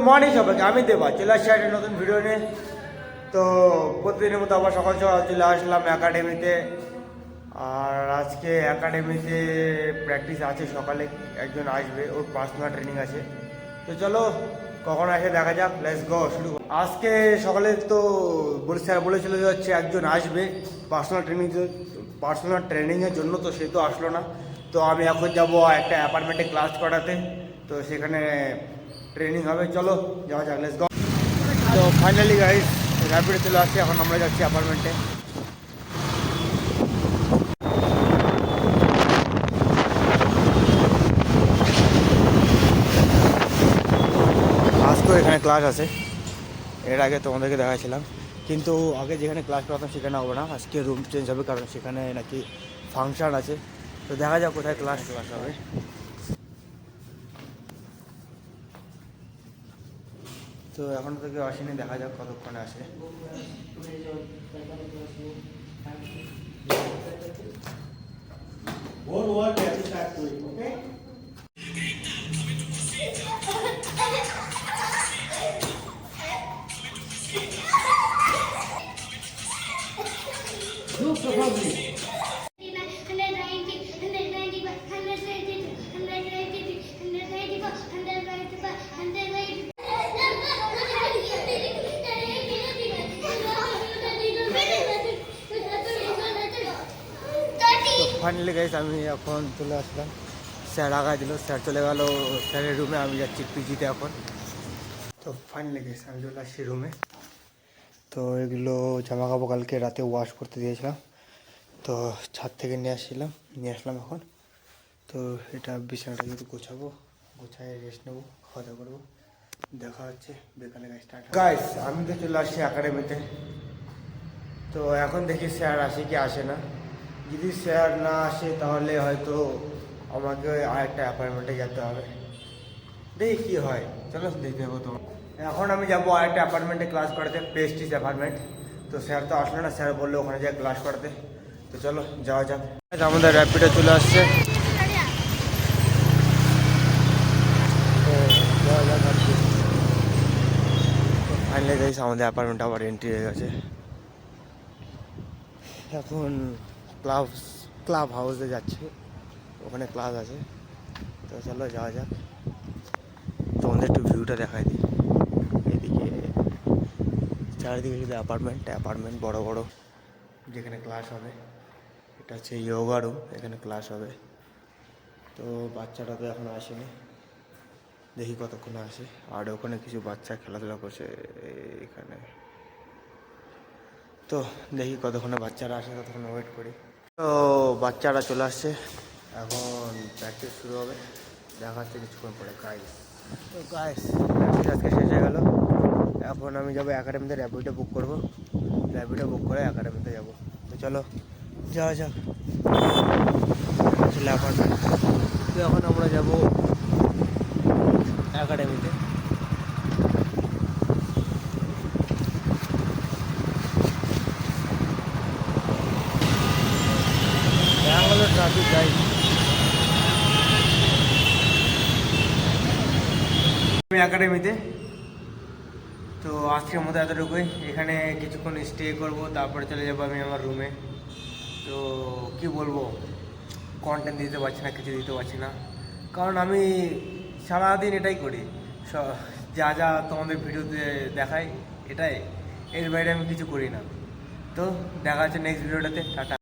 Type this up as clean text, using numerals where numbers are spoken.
Morning সবাইকে, আমি দেবা চলে আসছি একটা নতুন ভিডিও নিয়ে। তো প্রতিদিনের মতো আবার সকাল সকাল চলে আসলাম একাডেমিতে। আর আজকে একাডেমিতে প্র্যাকটিস আছে, সকালে একজন আসবে, ওর পার্সোনাল ট্রেনিং আছে। তো চলো কখন আসে দেখা যাক, লেটস গো শুরু। আজকে সকালে তো স্যার বলেছিল যে হচ্ছে একজন আসবে পার্সোনাল ট্রেনিংয়ের জন্য, তো সে তো আসলো না। তো আমি এখন যাব একটা অ্যাপার্টমেন্টে ক্লাস করাতে, তো সেখানে ট্রেনিং হবে। চলো যাওয়া যাক, লেটস গো। তো ফাইনালি গাইস র্যাপিডে চলে আসছি, এখন আমরা যাচ্ছি অ্যাপার্টমেন্টে। আজকেও এখানে ক্লাস আছে, এর আগে তোমাদেরকে দেখাচ্ছিলাম, কিন্তু আগে যেখানে ক্লাস করতাম সেখানে হবে না, আজকে রুম চেঞ্জ হবে, কারণ সেখানে নাকি ফাংশন আছে। তো দেখা যাক কোথায় ক্লাস হবে। তো এখন থেকে আসেনি, দেখা যাক কতক্ষণে আসে। ফাইনালি গাইস আমি এখন চলে আসলাম, স্যার আগায় দিল, স্যার চলে গেল স্যারের রুমে, আমি যাচ্ছি পিজিতে এখন। তো ফাইনালি গাইস আমি চলে আসছি রুমে। তো এগুলো জামা কাপড় কালকে রাতে ওয়াশ করতে দিয়েছিলাম, তো ছাদ থেকে নিয়ে আসলাম এখন। তো এটা বিছানাটা যদি গোছাবো, গোছায় রেস্ট নেবো, খাওয়া দাওয়া করবো। দেখা হচ্ছে বিকালে গাইস আমি তো চলে আসছি একাডেমিতে। তো এখন দেখি স্যার আসে কি আসে না। যদি স্যার না আসে তাহলে হয়তো আমাকে আরেকটা অ্যাপার্টমেন্টে যেতে হবে, দেখি কী হয়, চলো দেখতে দেবো। তো এখন আমি যাবো আরেকটা অ্যাপার্টমেন্টে ক্লাস করাতে, প্রেস্টিজ অ্যাপার্টমেন্ট। তো স্যার তো আসলো না, স্যার বললো ওখানে যাই ক্লাস করাতে। তো চলো যাওয়া যাক। আমাদের র্যাপিডে চলে আসছে, ফাইনালি গাইস আমাদের অ্যাপার্টমেন্ট আবার এন্ট্রি হয়ে গেছে। এখন ক্লাব হাউসে যাচ্ছি, ওখানে ক্লাস আছে। তো চলো যাওয়া যাক, তোমাদের একটু ভিউটা দেখাই দিই। এদিকে চারিদিকে শুধু অ্যাপার্টমেন্ট বড় বড়, যেখানে ক্লাস হবে। এটা হচ্ছে যোগা রুম, এখানে ক্লাস হবে। তো বাচ্চাটা তো এখন আসেনি, দেখি কতক্ষণ আসে। আর ওখানে কিছু বাচ্চা খেলাধুলা করছে এখানে, তো দেখি কতক্ষণে বাচ্চারা আসে, ততক্ষণ ওয়েট করি। তো বাচ্চারা চলে আসছে, এখন প্র্যাকটিস শুরু হবে, দেখা হচ্ছে কিছুক্ষণ পরে। তো গাইস প্র্যাকটিস আজকে শেষ হয়ে গেল। এখন আমি যাবো একাডেমিতে, র্যাপিডো বুক করবো, র্যাপিডো বুক করে একাডেমিতে যাবো। তো চলো যাওয়া যাক, আসলে অ্যাপার্টমেন্ট। তো এখন আমরা যাবো একাডেমিতে। Bangalore traffic guys. আমি একাডেমিতে, তো আজকের মতো এতটুকুই। এখানে কিছুক্ষণ স্টে করব, তারপরে চলে যাবো আমি আমার রুমে। তো কি বলবো, কন্টেন্ট দিতে পারছি না, কিছু দিতে পারছি না, কারণ আমি সারাদিন এটাই করি, যা যা তোমাদের ভিডিওতে দেখাই এটাই, এর বাইরে আমি কিছু করি না। তো দেখা হচ্ছে নেক্সট ভিডিওটাতে, টাটা।